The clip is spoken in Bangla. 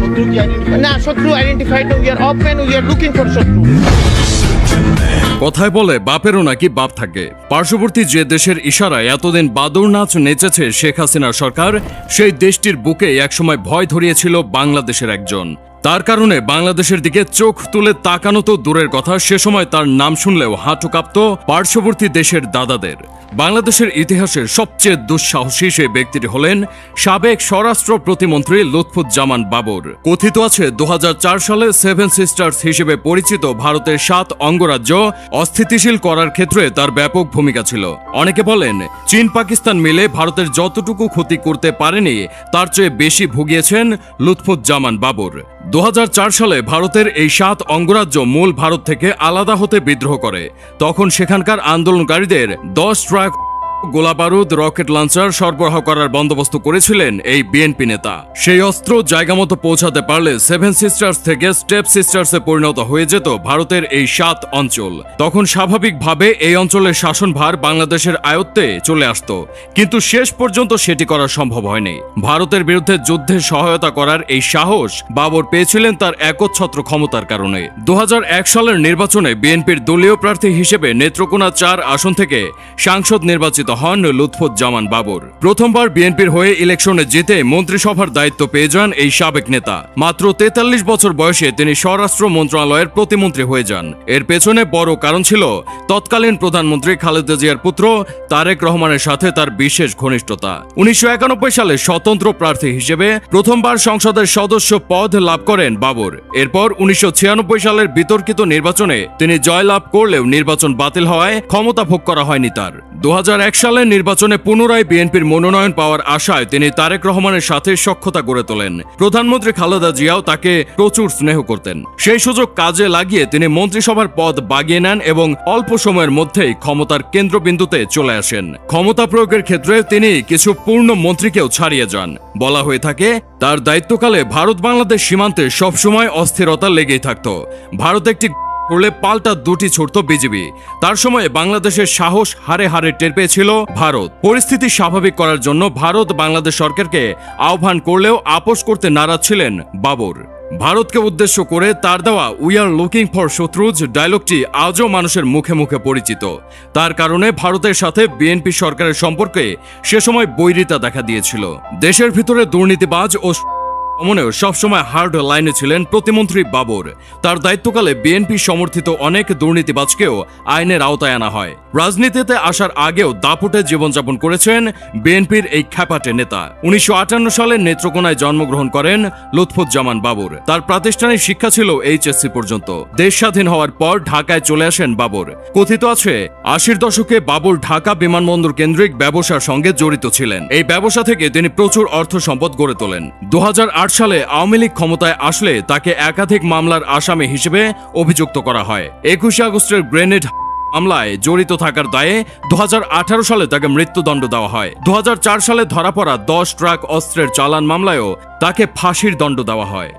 শত্রু কি আইডেন্টিফাই? না, শত্রু আইডেন্টিফাইড না, we are open, we are looking for শত্রু। কথায় বলে বাপেরও নাকি বাপ থাকে। পার্শ্ববর্তী যে দেশের ইশারায় এতদিন বাদর নাচ নেচেছে শেখ হাসিনার সরকার, সেই দেশটির বুকে একসময় ভয় ধরিয়েছিল বাংলাদেশের একজন। তার কারণে বাংলাদেশের দিকে চোখ তুলে তাকানো তো দূরের কথা, সে সময় তার নাম শুনলেও হাঁটু কাঁপত পার্শ্ববর্তী দেশের দাদাদের। বাংলাদেশের ইতিহাসের সবচেয়ে দুঃসাহসী সেই ব্যক্তিটি হলেন সাবেক স্বরাষ্ট্র প্রতিমন্ত্রী লুৎফুজ্জামান বাবর। কথিত আছে 2004 সালে সেভেন সিস্টার্স হিসেবে পরিচিত ভারতের 7 অঙ্গরাজ্য অস্থিতিশীল করার ক্ষেত্রে তার ব্যাপক ভূমিকা ছিল। অনেকে বলেন চীন পাকিস্তান মিলে ভারতের যতটুকু ক্ষতি করতে পারেনি তার চেয়ে বেশি ভুগিয়েছেন লুৎফুজ্জামান বাবর। 2004 সালে ভারতের এই 7 অঙ্গরাজ্য মূল ভারত থেকে আলাদা হতে বিদ্রোহ করে। তখন সেখানকার আন্দোলনকারীদের 10 ট্রাক গোলাবারুদ, রকেট লঞ্চার সরবরাহ করার বন্দোবস্ত করেছিলেন এই বিএনপি নেতা। সেই অস্ত্র জায়গামতো পৌঁছাতে পারলে সেভেন সিস্টার্স থেকে স্টেপ সিস্টার্সে পরিণত হয়ে যেত ভারতের এই 7 অঞ্চল। তখন স্বাভাবিকভাবে এই অঞ্চলের শাসনভার বাংলাদেশের আয়ত্তে চলে আসত, কিন্তু শেষ পর্যন্ত সেটি করা সম্ভব হয়নি। ভারতের বিরুদ্ধে যুদ্ধে সহায়তা করার এই সাহস বাবর পেয়েছিলেন তার একচ্ছত্র ক্ষমতার কারণে। 2001 সালের নির্বাচনে বিএনপির দলীয় প্রার্থী হিসেবে নেত্রকোনা 4 আসন থেকে সাংসদ নির্বাচিত হন লুৎফুজ্জামান বাবর। প্রথমবার বিএনপির হয়ে ইলেকশনে জিতে মন্ত্রিসভার দায়িত্ব পেয়ে যান এই সাবেক নেতা। মাত্র 43 বছর বয়সে তিনি স্বরাষ্ট্র মন্ত্রণালয়ের প্রতিমন্ত্রী হয়ে যান। এর পেছনে বড় কারণ ছিল তৎকালীন প্রধানমন্ত্রী খালেদা জিয়ার পুত্র তারেক রহমানের সাথে তার বিশেষ ঘনিষ্ঠতা। 1991 সালে স্বতন্ত্র প্রার্থী হিসেবে প্রথমবার সংসদের সদস্য পদ লাভ করেন বাবর। এরপর 1996 সালের বিতর্কিত নির্বাচনে তিনি জয়লাভ করলেও নির্বাচন বাতিল হওয়ায় ক্ষমতা ভোগ করা হয়নি তার। 2001 সালের নির্বাচনে পুনরায় বিএনপির মনোনয়ন পাওয়ার আশায় তিনি তারেক রহমানের সাথে সখ্যতা গড়ে তোলেন। প্রধানমন্ত্রী খালেদা জিয়াও তাকে প্রচুর স্নেহ করতেন। সেই সুযোগ কাজে লাগিয়ে তিনি মন্ত্রিসভার পদ বাগিয়ে নেন এবং অল্প সময়ের মধ্যেই ক্ষমতার কেন্দ্রবিন্দুতে চলে আসেন। ক্ষমতা প্রয়োগের ক্ষেত্রে তিনি কিছু পূর্ণ মন্ত্রীকেও ছাড়িয়ে যান। বলা হয়ে থাকে তার দায়িত্বকালে ভারত বাংলাদেশ সীমান্তে সবসময় অস্থিরতা লেগেই থাকত। ভারত একটি করলে পাল্টা দুটি ছুটত বিজিবি। তার সময়ে বাংলাদেশের সাহস হারে হারে টের পেয়েছিল ভারত। পরিস্থিতি স্বাভাবিক করার জন্য ভারত বাংলাদেশ সরকারকে আহ্বান করলেও আপোষ করতে নারাজ ছিলেন বাবর। ভারতকে উদ্দেশ্য করে তার দেওয়া উই আর লুকিং ফর শত্রুজ ডায়লগটি আজও মানুষের মুখে মুখে পরিচিত। তার কারণে ভারতের সাথে বিএনপি সরকারের সম্পর্কে সে সময় বৈরিতা দেখা দিয়েছিল। দেশের ভিতরে দুর্নীতিবাজ ও অমনেও সবসময় হার্ড লাইনে ছিলেন প্রতিমন্ত্রী বাবর। তার দায়িত্বকালে বিএনপি সমর্থিত অনেক দুর্নীতিবাজকেও আইনের আওতায় আনা হয়। রাজনীতিতে আসার আগেও দাপুটে জীবনযাপন করেছেন বিএনপির এই খ্যাপাটে নেতা। 1958 সালে নেত্রকোনায় জন্মগ্রহণ করেন লুৎফুজ্জামান বাবর। তার প্রাতিষ্ঠানিক শিক্ষা ছিল এইচএসসি পর্যন্ত। দেশ স্বাধীন হওয়ার পর ঢাকায় চলে আসেন বাবর। কথিত আছে 80-র দশকে বাবর ঢাকা বিমানবন্দর কেন্দ্রিক ব্যবসার সঙ্গে জড়িত ছিলেন। এই ব্যবসা থেকে তিনি প্রচুর অর্থ সম্পদ গড়ে তোলেন। 2008 সালে আওয়ামী লীগ ক্ষমতায় আসলে তাকে একাধিক মামলার আসামি হিসেবে অভিযুক্ত করা হয়। 21 আগস্টের গ্রেনেড মামলায় জড়িত থাকার দায়ে 2018 সালে তাকে মৃত্যুদণ্ড দেওয়া হয়। 2004 সালে ধরা পড়া 10 ট্রাক অস্ত্রের চালান মামলায়ও তাকে ফাঁসির দণ্ড দেওয়া হয়।